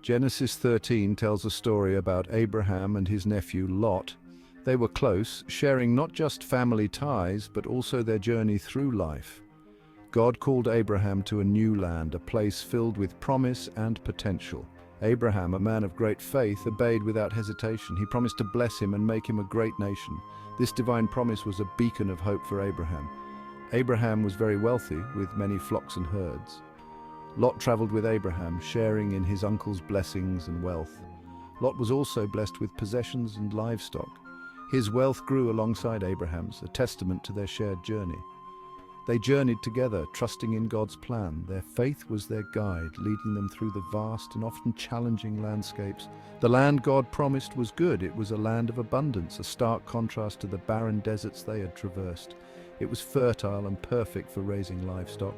Genesis 13 tells a story about Abraham and his nephew Lot. They were close, sharing not just family ties, but also their journey through life. God called Abraham to a new land, a place filled with promise and potential. Abraham, a man of great faith, obeyed without hesitation. He promised to bless him and make him a great nation. This divine promise was a beacon of hope for Abraham. Abraham was very wealthy, with many flocks and herds. Lot traveled with Abraham, sharing in his uncle's blessings and wealth. Lot was also blessed with possessions and livestock. His wealth grew alongside Abraham's, a testament to their shared journey. They journeyed together, trusting in God's plan. Their faith was their guide, leading them through the vast and often challenging landscapes. The land God promised was good. It was a land of abundance, a stark contrast to the barren deserts they had traversed. It was fertile and perfect for raising livestock.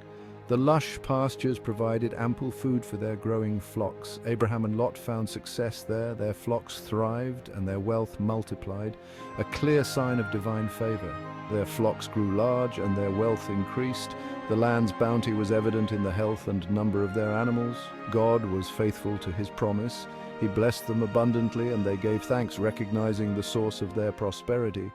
The lush pastures provided ample food for their growing flocks. Abraham and Lot found success there. Their flocks thrived and their wealth multiplied, a clear sign of divine favor. Their flocks grew large and their wealth increased. The land's bounty was evident in the health and number of their animals. God was faithful to his promise. He blessed them abundantly and they gave thanks, recognizing the source of their prosperity.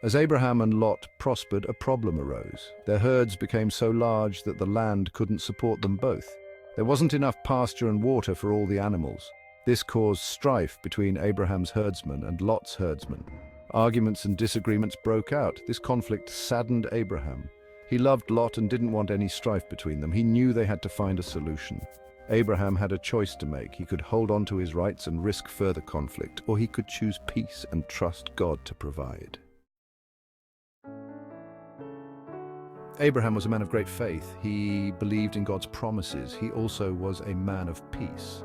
As Abraham and Lot prospered, a problem arose. Their herds became so large that the land couldn't support them both. There wasn't enough pasture and water for all the animals. This caused strife between Abraham's herdsmen and Lot's herdsmen. Arguments and disagreements broke out. This conflict saddened Abraham. He loved Lot and didn't want any strife between them. He knew they had to find a solution. Abraham had a choice to make. He could hold on to his rights and risk further conflict, or he could choose peace and trust God to provide. Abraham was a man of great faith. He believed in God's promises. He also was a man of peace.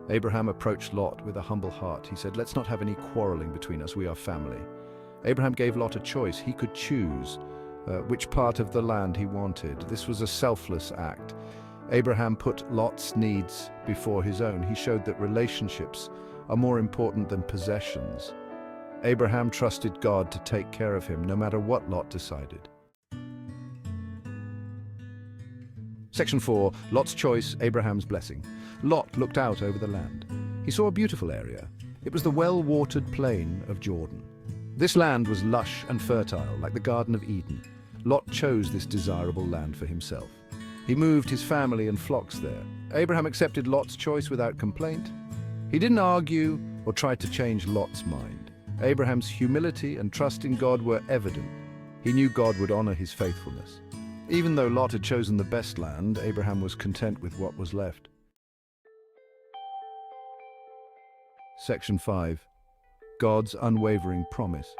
Abraham approached Lot with a humble heart. He said, "Let's not have any quarreling between us. We are family." Abraham gave Lot a choice. He could choose which part of the land he wanted. This was a selfless act. Abraham put Lot's needs before his own. He showed that relationships are more important than possessions. Abraham trusted God to take care of him, no matter what Lot decided. Section 4, Lot's choice, Abraham's blessing. Lot looked out over the land. He saw a beautiful area. It was the well-watered plain of Jordan. This land was lush and fertile, like the Garden of Eden. Lot chose this desirable land for himself. He moved his family and flocks there. Abraham accepted Lot's choice without complaint. He didn't argue or try to change Lot's mind. Abraham's humility and trust in God were evident. He knew God would honor his faithfulness. Even though Lot had chosen the best land, Abraham was content with what was left. Section 5. God's unwavering promise.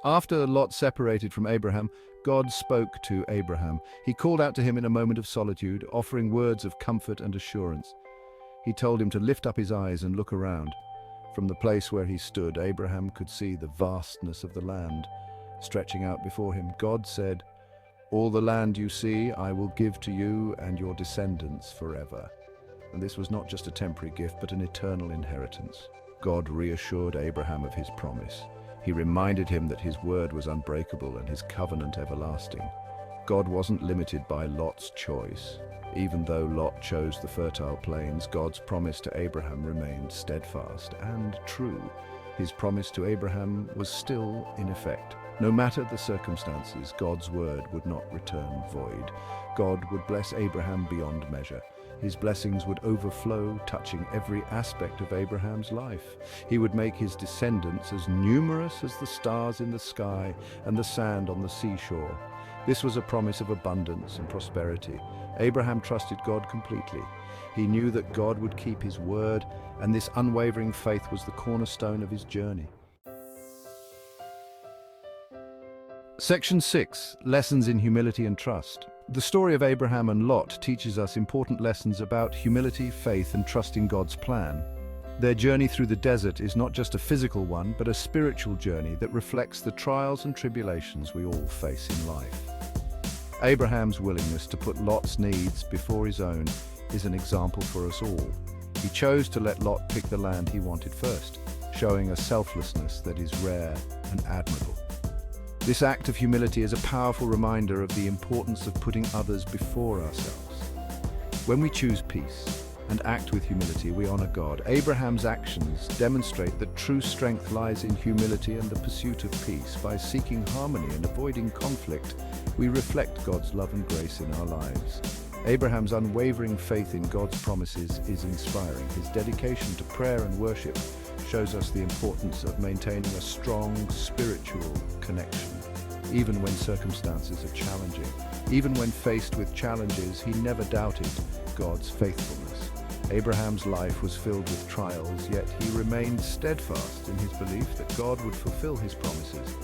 After Lot separated from Abraham, God spoke to Abraham. He called out to him in a moment of solitude, offering words of comfort and assurance. He told him to lift up his eyes and look around. From the place where he stood, Abraham could see the vastness of the land stretching out before him. God said, "All the land you see, I will give to you and your descendants forever." And this was not just a temporary gift, but an eternal inheritance. God reassured Abraham of his promise. He reminded him that his word was unbreakable and his covenant everlasting. God wasn't limited by Lot's choice. Even though Lot chose the fertile plains, God's promise to Abraham remained steadfast and true. His promise to Abraham was still in effect. No matter the circumstances, God's word would not return void. God would bless Abraham beyond measure. His blessings would overflow, touching every aspect of Abraham's life. He would make his descendants as numerous as the stars in the sky and the sand on the seashore. This was a promise of abundance and prosperity. Abraham trusted God completely. He knew that God would keep his word, and this unwavering faith was the cornerstone of his journey. Section 6, Lessons in Humility and Trust. The story of Abraham and Lot teaches us important lessons about humility, faith, and trust in God's plan. Their journey through the desert is not just a physical one, but a spiritual journey that reflects the trials and tribulations we all face in life. Abraham's willingness to put Lot's needs before his own is an example for us all. He chose to let Lot pick the land he wanted first, showing a selflessness that is rare and admirable. This act of humility is a powerful reminder of the importance of putting others before ourselves. When we choose peace and act with humility, we honor God. Abraham's actions demonstrate that true strength lies in humility and the pursuit of peace. By seeking harmony and avoiding conflict, we reflect God's love and grace in our lives. Abraham's unwavering faith in God's promises is inspiring. His dedication to prayer and worship shows us the importance of maintaining a strong spiritual connection, even when circumstances are challenging. Even when faced with challenges, he never doubted God's faithfulness. Abraham's life was filled with trials, yet he remained steadfast in his belief that God would fulfill his promises.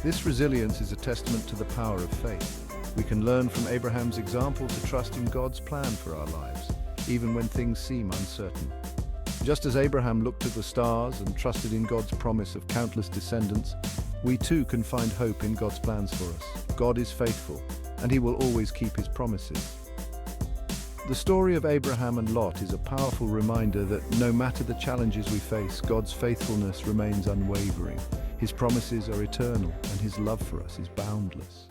This resilience is a testament to the power of faith. We can learn from Abraham's example to trust in God's plan for our lives, even when things seem uncertain. Just as Abraham looked to the stars and trusted in God's promise of countless descendants, we too can find hope in God's plans for us. God is faithful, and he will always keep his promises. The story of Abraham and Lot is a powerful reminder that no matter the challenges we face, God's faithfulness remains unwavering. His promises are eternal, and his love for us is boundless.